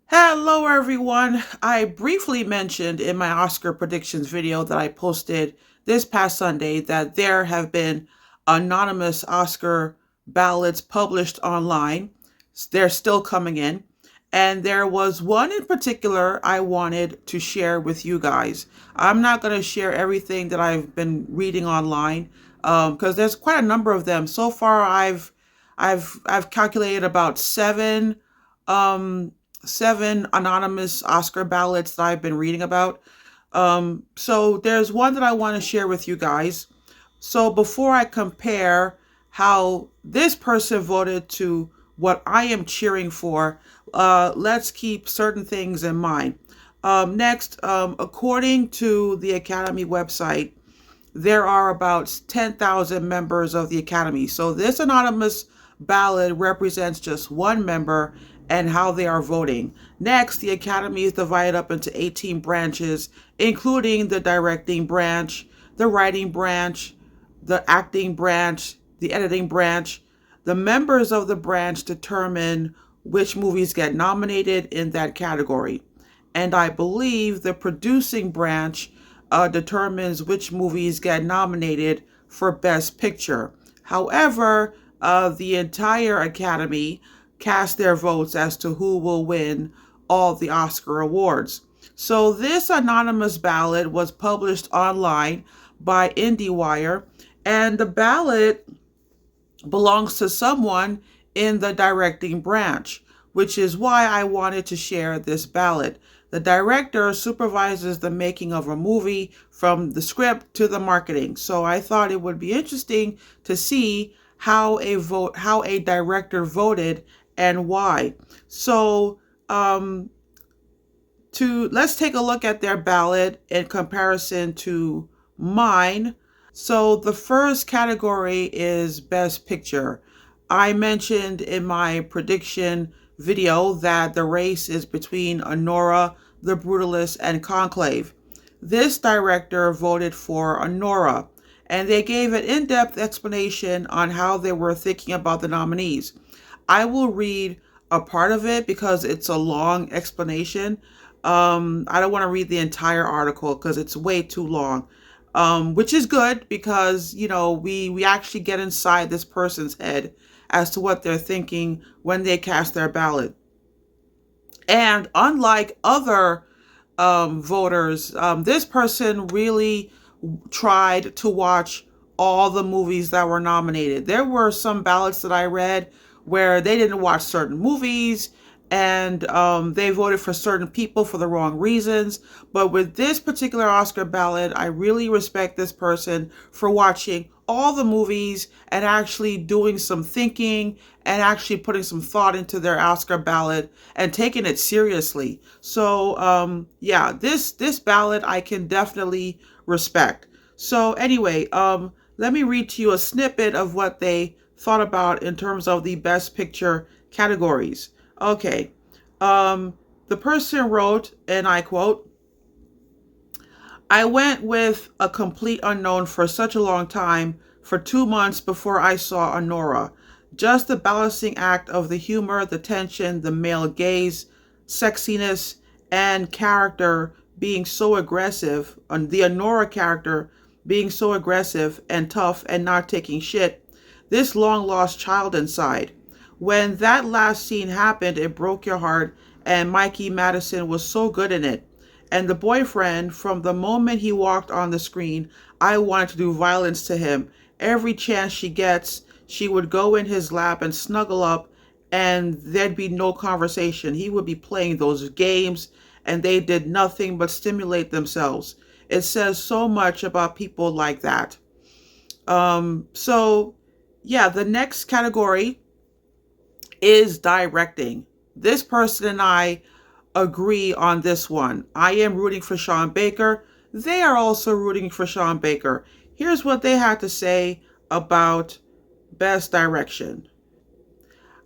Hello, everyone. I briefly mentioned in my Oscar predictions video that I posted this past Sunday that there have been anonymous Oscar ballots published online. They're still coming in. And there was one in particular I wanted to share with you guys. I'm not going to share everything that I've been reading online because there's quite a number of them. So far, I've calculated about um, seven anonymous Oscar ballots that I've been reading about. So there's one that I want to share with you guys. So before I compare how this person voted to what I am cheering for, let's keep certain things in mind. Next, according to the Academy website, there are about 10,000 members of the Academy. So this anonymous ballot represents just one member and how they are voting. Next, the Academy is divided up into 18 branches, including the directing branch, the writing branch, the acting branch, the editing branch. The members of the branch determine which movies get nominated in that category. And I believe the producing branch determines which movies get nominated for Best Picture. However, the entire Academy cast their votes as to who will win all the Oscar awards. So this anonymous ballot was published online by IndieWire, and the ballot belongs to someone in the directing branch, which is why I wanted to share this ballot. The director supervises the making of a movie from the script to the marketing. So I thought it would be interesting to see how a director voted and why. So let's take a look at their ballot in comparison to mine. So the first category is Best Picture. I mentioned in my prediction video that the race is between Anora, The Brutalist, and Conclave. This director voted for Anora, and they gave an in-depth explanation on how they were thinking about the nominees. I will read a part of it because it's a long explanation. I don't want to read the entire article because it's way too long. Which is good because, we actually get inside this person's head as to what they're thinking when they cast their ballot. And unlike other voters, this person really tried to watch all the movies that were nominated. There were some ballots that I read where they didn't watch certain movies and they voted for certain people for the wrong reasons. But with this particular Oscar ballot, I really respect this person for watching all the movies and actually doing some thinking and actually putting some thought into their Oscar ballot and taking it seriously. So yeah, this ballot I can definitely respect. So anyway, let me read to you a snippet of what they thought about in terms of the Best Picture categories. Okay. The person wrote, and I quote, "I went with a complete unknown for such a long time, for 2 months before I saw Anora. Just the balancing act of the humor, the tension, the male gaze, sexiness, and character being so aggressive, the Anora character being so aggressive and tough and not taking shit, this long lost child inside. When that last scene happened, it broke your heart, and Mikey Madison was so good in it. And the boyfriend, from the moment he walked on the screen, I wanted to do violence to him. Every chance she gets, she would go in his lap and snuggle up, and there'd be no conversation. He would be playing those games, and they did nothing but stimulate themselves. It says so much about people like that." So yeah, the next category is directing. This person and I agree on this one. I am rooting for Sean Baker. They are also rooting for Sean Baker. Here's what they had to say about Best Direction.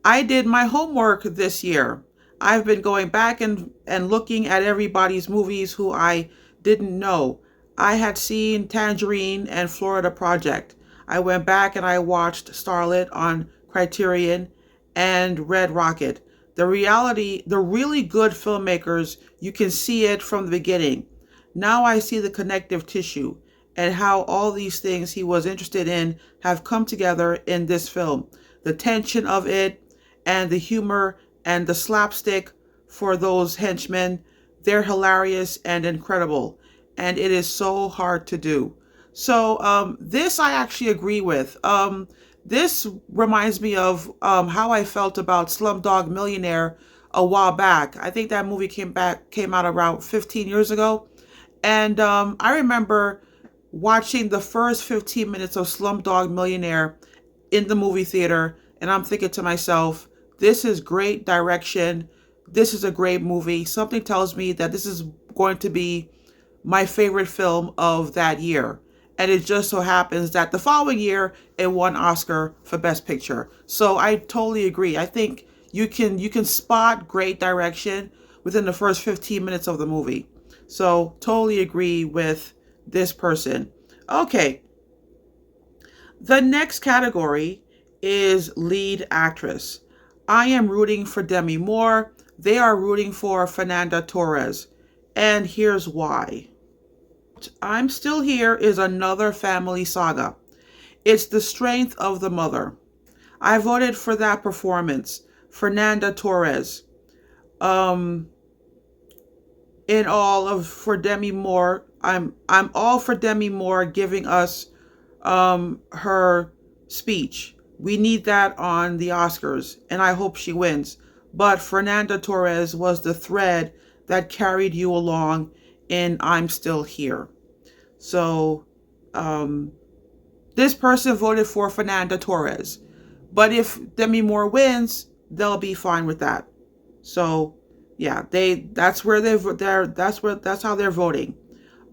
"I did my homework this year. I've been going back and looking at everybody's movies who I didn't know. I had seen Tangerine and Florida Project. I went back and I watched Starlet on Criterion and Red Rocket. The really good filmmakers, you can see it from the beginning. Now I see the connective tissue and how all these things he was interested in have come together in this film. The tension of it and the humor and the slapstick for those henchmen, they're hilarious and incredible. And it is so hard to do. So this I actually agree with. This reminds me of how I felt about Slumdog Millionaire a while back. I think that movie came out around 15 years ago, and I remember watching the first 15 minutes of Slumdog Millionaire in the movie theater, and I'm thinking to myself, this is great direction. This is a great movie. Something tells me that this is going to be my favorite film of that year. And it just so happens that the following year it won Oscar for Best Picture. So I totally agree. I think you can spot great direction within the first 15 minutes of the movie. So totally agree with this person. Okay. The next category is lead actress. I am rooting for Demi Moore. They are rooting for Fernanda Torres. And here's why. I'm Still Here is another family saga. It's the strength of the mother. I voted for that performance. Fernanda Torres. For Demi Moore, I'm all for Demi Moore giving us her speech. We need that on the Oscars, and I hope she wins. But Fernanda Torres was the thread that carried you along in I'm Still Here. So this person voted for Fernanda Torres. But if Demi Moore wins, they'll be fine with that. So yeah, that's how they're voting.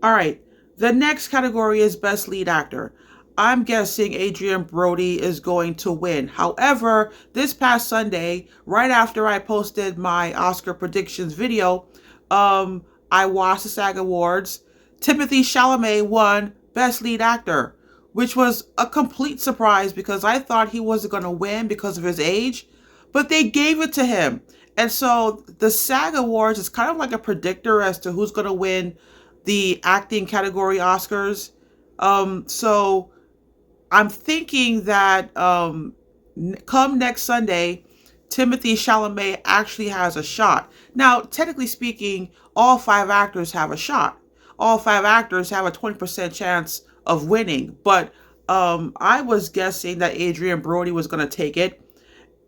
All right. The next category is Best Lead Actor. I'm guessing Adrien Brody is going to win. However, this past Sunday, right after I posted my Oscar predictions video, I watched the SAG Awards. Timothée Chalamet won Best Lead Actor, which was a complete surprise because I thought he wasn't going to win because of his age, but they gave it to him. And so the SAG Awards is kind of like a predictor as to who's going to win the acting category Oscars. So I'm thinking that come next Sunday, Timothée Chalamet actually has a shot. Now, technically speaking, all 5 actors have a shot. All 5 actors have a 20% chance of winning. But I was guessing that Adrien Brody was going to take it.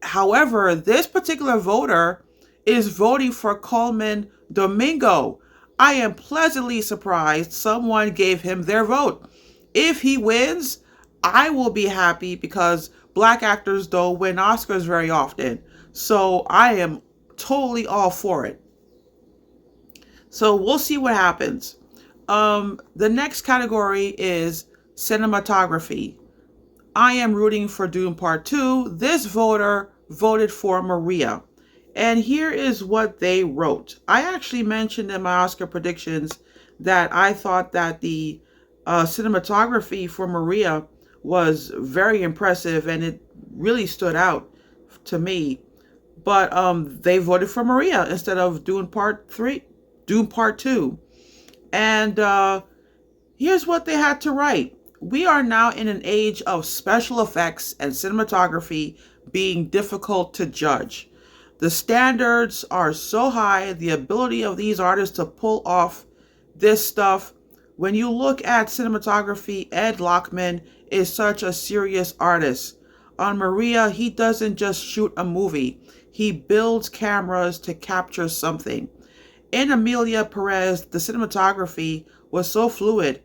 However, this particular voter is voting for Colman Domingo. I am pleasantly surprised someone gave him their vote. If he wins, I will be happy because Black actors don't win Oscars very often. So I am totally all for it. So we'll see what happens. The next category is cinematography. I am rooting for Dune Part 2. This voter voted for Maria. And here is what they wrote. I actually mentioned in my Oscar predictions that I thought that the cinematography for Maria was very impressive and it really stood out to me. But they voted for Maria instead of Dune Part 2. And here's what they had to write. We are now in an age of special effects and cinematography being difficult to judge. The standards are so high, the ability of these artists to pull off this stuff. When you look at cinematography, Ed Lockman is such a serious artist. On Maria, he doesn't just shoot a movie. He builds cameras to capture something. In Emilia Perez, the cinematography was so fluid,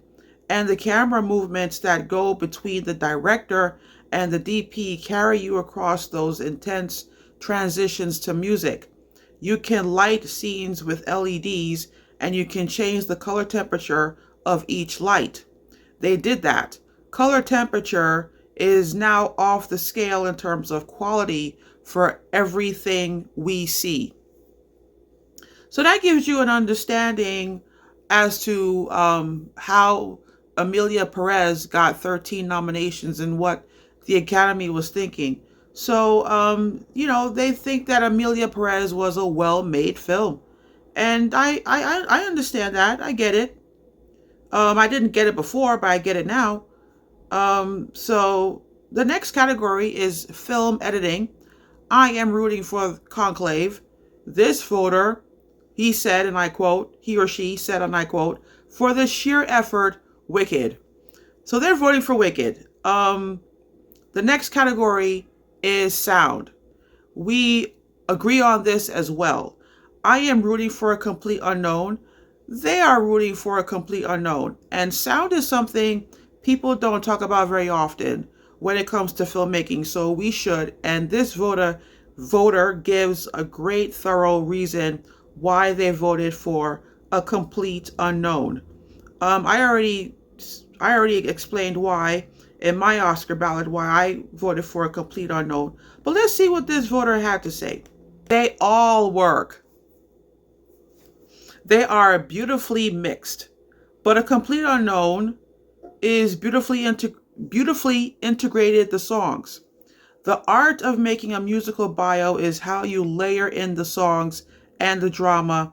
and the camera movements that go between the director and the DP carry you across those intense transitions to music. You can light scenes with LEDs, and you can change the color temperature of each light. They did that. Color temperature is now off the scale in terms of quality for everything we see. So that gives you an understanding as to how Emilia Perez got 13 nominations and what the Academy was thinking. So, they think that Amelia Perez was a well-made film. And I understand that. I get it. I didn't get it before, but I get it now. So the next category is film editing. I am rooting for Conclave. This voter, he said, and I quote, he or she said, and I quote, for the sheer effort, Wicked. So they're voting for Wicked. The next category is sound. We agree on this as well. I am rooting for a complete unknown. They are rooting for a complete unknown. And sound is something people don't talk about very often when it comes to filmmaking, so we should. And this voter gives a great, thorough reason why they voted for a complete unknown. I already explained why in my Oscar ballot why I voted for a complete unknown. But let's see what this voter had to say. They all work. They are beautifully mixed. But a complete unknown is beautifully integrated the songs. The art of making a musical bio is how you layer in the songs and the drama,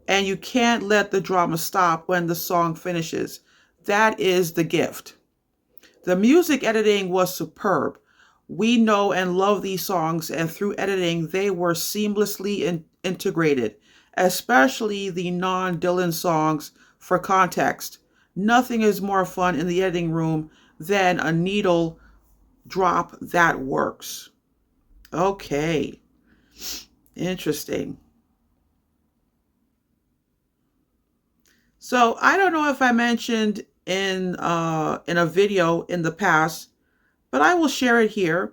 and you can't let the drama stop when the song finishes. That is the gift. The music editing was superb. We know and love these songs, and through editing, they were seamlessly integrated, especially the non-Dylan songs. For context, nothing is more fun in the editing room than a needle drop that works. Okay, interesting. So I don't know if I mentioned in a video in the past, but I will share it here.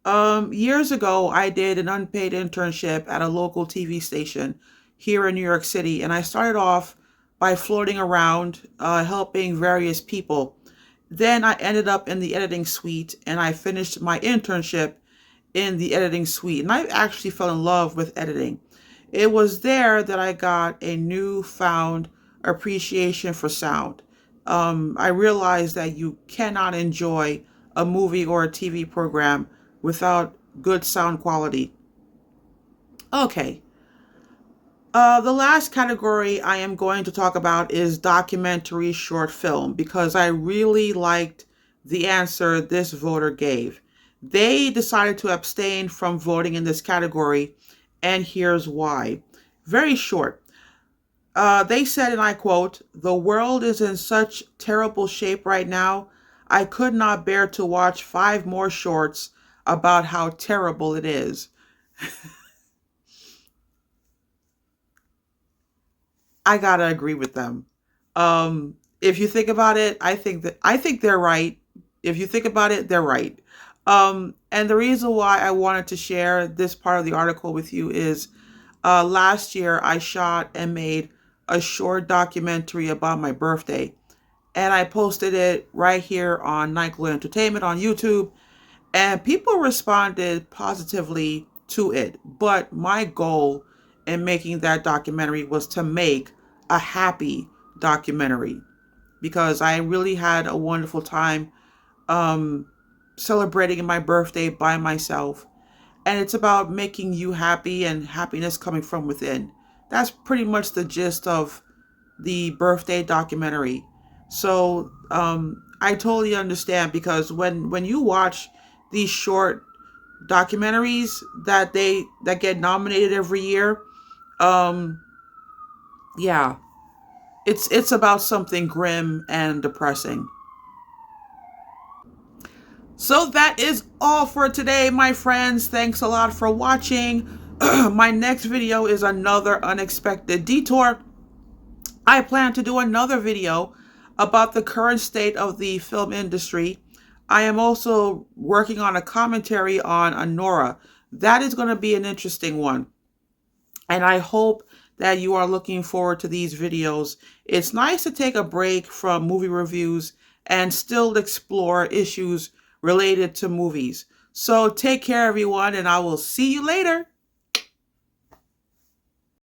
Years ago, I did an unpaid internship at a local TV station here in New York City, and I started off by floating around, helping various people. Then I ended up in the editing suite, and I finished my internship in the editing suite, and I actually fell in love with editing. It was there that I got a newfound appreciation for sound. I realized that you cannot enjoy a movie or a TV program without good sound quality. Okay. The last category I am going to talk about is documentary short film because I really liked the answer this voter gave. They decided to abstain from voting in this category, and here's why. Very short. They said, and I quote, the world is in such terrible shape right now, I could not bear to watch 5 more shorts about how terrible it is. I gotta agree with them. If you think about it, I think they're right. If you think about it, they're right. And the reason why I wanted to share this part of the article with you is last year I shot and made a short documentary about my birthday, and I posted it right here on Nightglow Entertainment on YouTube, and people responded positively to it. But my goal in making that documentary was to make a happy documentary because I really had a wonderful time um, celebrating my birthday by myself. And it's about making you happy and happiness coming from within. That's pretty much the gist of the birthday documentary. So I totally understand because when you watch these short documentaries that get nominated every year, um, yeah, it's about something grim and depressing. So that is all for today, my friends. Thanks a lot for watching. My next video is another unexpected detour. I plan to do another video about the current state of the film industry. I am also working on a commentary on Anora. That is going to be an interesting one. And I hope that you are looking forward to these videos. It's nice to take a break from movie reviews and still explore issues related to movies. So take care, everyone, and I will see you later.